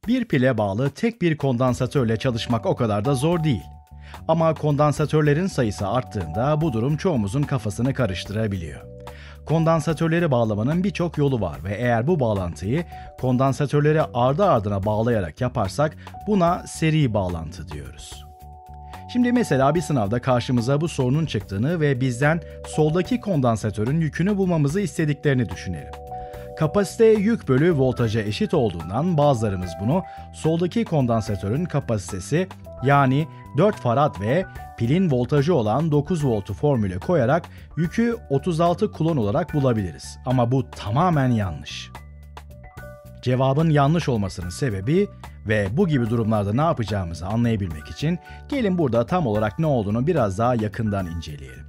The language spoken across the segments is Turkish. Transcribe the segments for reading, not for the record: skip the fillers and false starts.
Bir pile bağlı tek bir kondansatörle çalışmak o kadar da zor değil. Ama kondansatörlerin sayısı arttığında bu durum çoğumuzun kafasını karıştırabiliyor. Kondansatörleri bağlamanın birçok yolu var ve eğer bu bağlantıyı kondansatörleri ardı ardına bağlayarak yaparsak buna seri bağlantı diyoruz. Şimdi mesela bir sınavda karşımıza bu sorunun çıktığını ve bizden soldaki kondansatörün yükünü bulmamızı istediklerini düşünelim. Kapasite yük bölü voltaja eşit olduğundan bazılarımız bunu soldaki kondansatörün kapasitesi yani 4 farad ve pilin voltajı olan 9 voltu formüle koyarak yükü 36 kulon olarak bulabiliriz. Ama bu tamamen yanlış. Cevabın yanlış olmasının sebebi ve bu gibi durumlarda ne yapacağımızı anlayabilmek için gelin burada tam olarak ne olduğunu biraz daha yakından inceleyelim.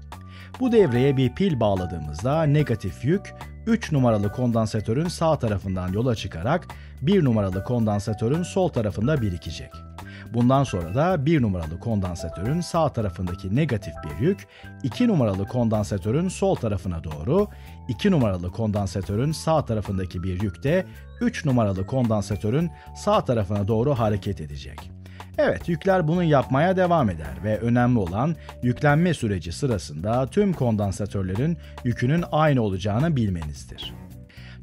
Bu devreye bir pil bağladığımızda negatif yük 3 numaralı kondansatörün sağ tarafından yola çıkarak 1 numaralı kondansatörün sol tarafında birikecek. Bundan sonra da 1 numaralı kondansatörün sağ tarafındaki negatif bir yük 2 numaralı kondansatörün sol tarafına doğru, 2 numaralı kondansatörün sağ tarafındaki bir yük de 3 numaralı kondansatörün sağ tarafına doğru hareket edecek. Evet, yükler bunu yapmaya devam eder ve önemli olan yüklenme süreci sırasında tüm kondansatörlerin yükünün aynı olacağını bilmenizdir.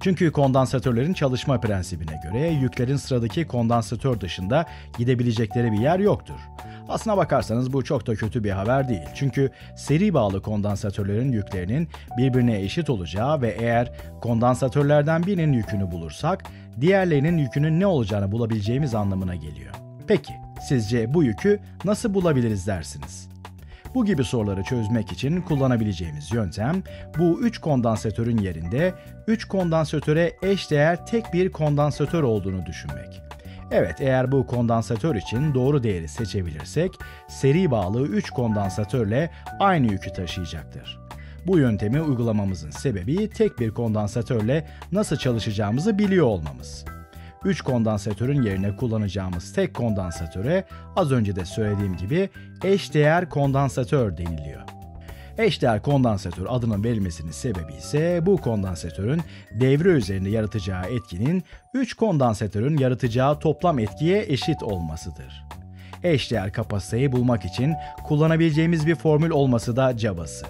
Çünkü kondansatörlerin çalışma prensibine göre yüklerin sıradaki kondansatör dışında gidebilecekleri bir yer yoktur. Aslına bakarsanız bu çok da kötü bir haber değil. Çünkü seri bağlı kondansatörlerin yüklerinin birbirine eşit olacağı ve eğer kondansatörlerden birinin yükünü bulursak diğerlerinin yükünün ne olacağını bulabileceğimiz anlamına geliyor. Peki, sizce bu yükü nasıl bulabiliriz dersiniz? Bu gibi soruları çözmek için kullanabileceğimiz yöntem, bu 3 kondansatörün yerinde 3 kondansatöre eşdeğer tek bir kondansatör olduğunu düşünmek. Evet, eğer bu kondansatör için doğru değeri seçebilirsek, seri bağlı 3 kondansatörle aynı yükü taşıyacaktır. Bu yöntemi uygulamamızın sebebi tek bir kondansatörle nasıl çalışacağımızı biliyor olmamız. 3 kondansatörün yerine kullanacağımız tek kondansatöre az önce de söylediğim gibi eşdeğer kondansatör deniliyor. Eşdeğer kondansatör adının verilmesinin sebebi ise bu kondansatörün devre üzerinde yaratacağı etkinin 3 kondansatörün yaratacağı toplam etkiye eşit olmasıdır. Eşdeğer kapasiteyi bulmak için kullanabileceğimiz bir formül olması da cabası.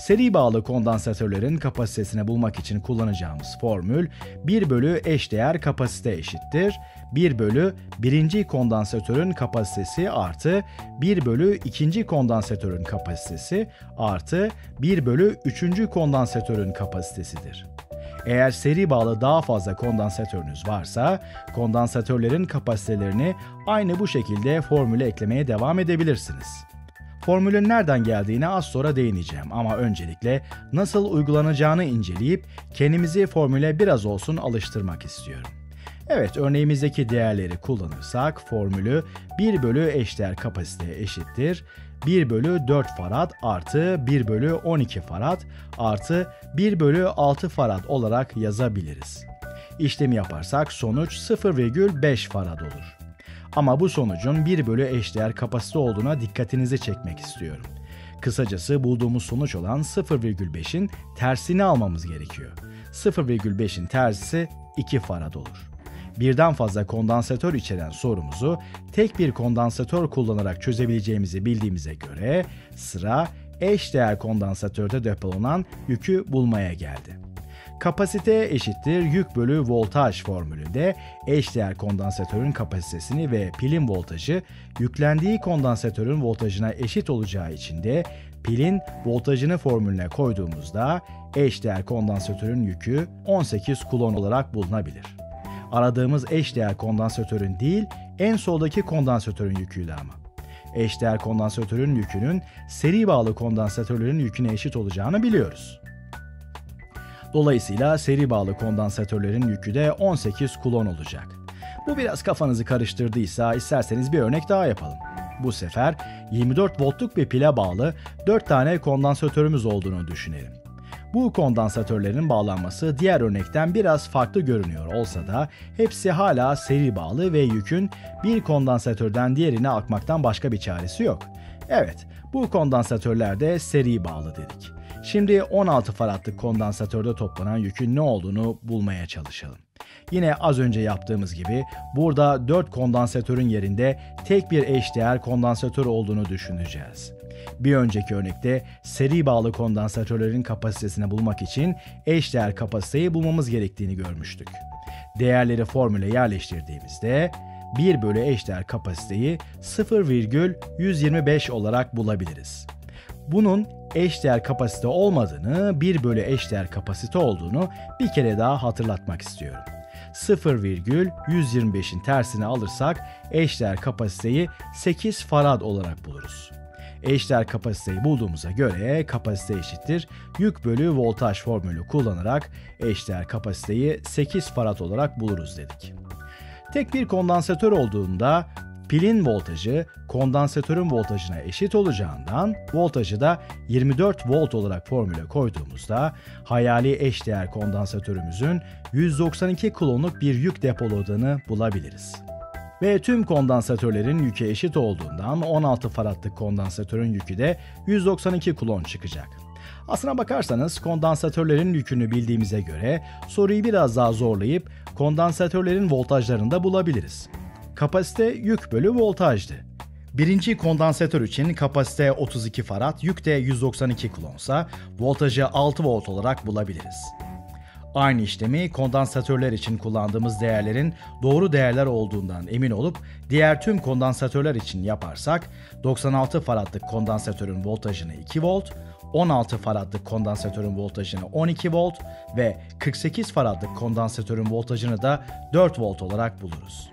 Seri bağlı kondansatörlerin kapasitesini bulmak için kullanacağımız formül 1 bölü eşdeğer kapasite eşittir 1 bölü birinci kondansatörün kapasitesi artı 1 bölü ikinci kondansatörün kapasitesi artı 1 bölü üçüncü kondansatörün kapasitesidir. Eğer seri bağlı daha fazla kondansatörünüz varsa kondansatörlerin kapasitelerini aynı bu şekilde formüle eklemeye devam edebilirsiniz. Formülün nereden geldiğine az sonra değineceğim ama öncelikle nasıl uygulanacağını inceleyip kendimizi formüle biraz olsun alıştırmak istiyorum. Evet, örneğimizdeki değerleri kullanırsak formülü 1 bölü eşdeğer kapasite eşittir 1 bölü 4 farad artı 1 bölü 12 farad artı 1 bölü 6 farad olarak yazabiliriz. İşlemi yaparsak sonuç 0,5 farad olur. Ama bu sonucun 1 bölü eşdeğer kapasite olduğuna dikkatinizi çekmek istiyorum. Kısacası bulduğumuz sonuç olan 0,5'in tersini almamız gerekiyor. 0,5'in tersisi 2 farad olur. Birden fazla kondansatör içeren sorumuzu tek bir kondansatör kullanarak çözebileceğimizi bildiğimize göre sıra eşdeğer kondansatörde depolanan yükü bulmaya geldi. Kapasite eşittir yük bölü voltaj formülünde eşdeğer kondansatörün kapasitesini ve pilin voltajı yüklendiği kondansatörün voltajına eşit olacağı için de pilin voltajını formülüne koyduğumuzda eşdeğer kondansatörün yükü 18 kulon olarak bulunabilir. Aradığımız eşdeğer kondansatörün değil, en soldaki kondansatörün yüküydü ama. Eşdeğer kondansatörün yükünün seri bağlı kondansatörlerin yüküne eşit olacağını biliyoruz. Dolayısıyla seri bağlı kondansatörlerin yükü de 18 kulon olacak. Bu biraz kafanızı karıştırdıysa isterseniz bir örnek daha yapalım. Bu sefer 24 voltluk bir pile bağlı 4 tane kondansatörümüz olduğunu düşünelim. Bu kondansatörlerin bağlanması diğer örnekten biraz farklı görünüyor olsa da hepsi hala seri bağlı ve yükün bir kondansatörden diğerine akmaktan başka bir çaresi yok. Evet, bu kondansatörler de seri bağlı dedik. Şimdi 16 faradlık kondansatörde toplanan yükün ne olduğunu bulmaya çalışalım. Yine az önce yaptığımız gibi burada 4 kondansatörün yerinde tek bir eşdeğer kondansatör olduğunu düşüneceğiz. Bir önceki örnekte seri bağlı kondansatörlerin kapasitesini bulmak için eşdeğer kapasiteyi bulmamız gerektiğini görmüştük. Değerleri formüle yerleştirdiğimizde 1 bölü eşdeğer kapasiteyi 0,125 olarak bulabiliriz. Bunun eşdeğer kapasite olmadığını, 1 bölü eşdeğer kapasite olduğunu bir kere daha hatırlatmak istiyorum. 0,125'in tersini alırsak eşdeğer kapasiteyi 8 farad olarak buluruz. Eşdeğer kapasiteyi bulduğumuza göre kapasite eşittir yük bölü voltaj formülü kullanarak eşdeğer kapasiteyi 8 farad olarak buluruz dedik. Tek bir kondansatör olduğunda pilin voltajı kondansatörün voltajına eşit olacağından voltajı da 24 volt olarak formüle koyduğumuzda hayali eşdeğer kondansatörümüzün 192 kulonluk bir yük depoladığını bulabiliriz. Ve tüm kondansatörlerin yükü eşit olduğundan 16 faradlık kondansatörün yükü de 192 kulon çıkacak. Aslına bakarsanız kondansatörlerin yükünü bildiğimize göre soruyu biraz daha zorlayıp kondansatörlerin voltajlarını da bulabiliriz. Kapasite yük bölü voltajdı. Birinci kondansatör için kapasite 32 farad, yük de 192 kulonsa voltajı 6 volt olarak bulabiliriz. Aynı işlemi kondansatörler için kullandığımız değerlerin doğru değerler olduğundan emin olup diğer tüm kondansatörler için yaparsak 96 faradlık kondansatörün voltajını 2 volt, 16 faradlık kondansatörün voltajını 12 volt ve 48 faradlık kondansatörün voltajını da 4 volt olarak buluruz.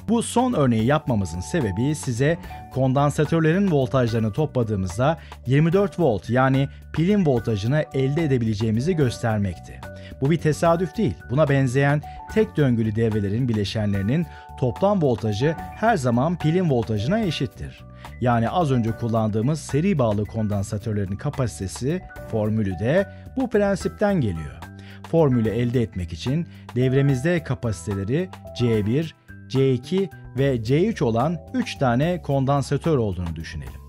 Bu son örneği yapmamızın sebebi size kondansatörlerin voltajlarını topladığımızda 24 volt yani pilin voltajını elde edebileceğimizi göstermekti. Bu bir tesadüf değil. Buna benzeyen tek döngülü devrelerin bileşenlerinin toplam voltajı her zaman pilin voltajına eşittir. Yani az önce kullandığımız seri bağlı kondansatörlerin kapasitesi formülü de bu prensipten geliyor. Formülü elde etmek için devremizde kapasiteleri C1, C2 ve C3 olan 3 tane kondansatör olduğunu düşünelim.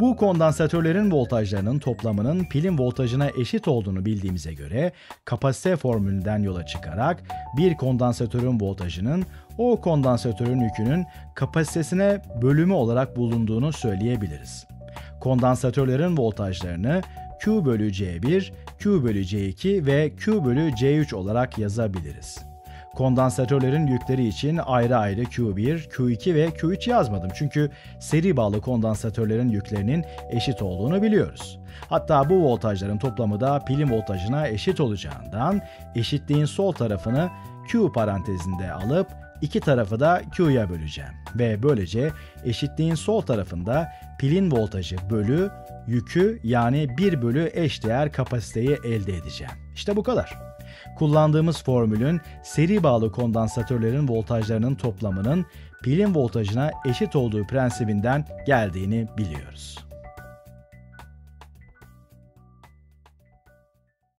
Bu kondansatörlerin voltajlarının toplamının pilin voltajına eşit olduğunu bildiğimize göre kapasite formülünden yola çıkarak bir kondansatörün voltajının o kondansatörün yükünün kapasitesine bölümü olarak bulunduğunu söyleyebiliriz. Kondansatörlerin voltajlarını Q bölü C1, Q bölü C2 ve Q bölü C3 olarak yazabiliriz. Kondansatörlerin yükleri için ayrı ayrı Q1, Q2 ve Q3 yazmadım çünkü seri bağlı kondansatörlerin yüklerinin eşit olduğunu biliyoruz. Hatta bu voltajların toplamı da pilin voltajına eşit olacağından eşitliğin sol tarafını Q parantezinde alıp iki tarafı da Q'ya böleceğim. Ve böylece eşitliğin sol tarafında pilin voltajı bölü yükü yani 1 bölü eşdeğer kapasiteyi elde edeceğim. İşte bu kadar. Kullandığımız formülün seri bağlı kondansatörlerin voltajlarının toplamının pilin voltajına eşit olduğu prensibinden geldiğini biliyoruz.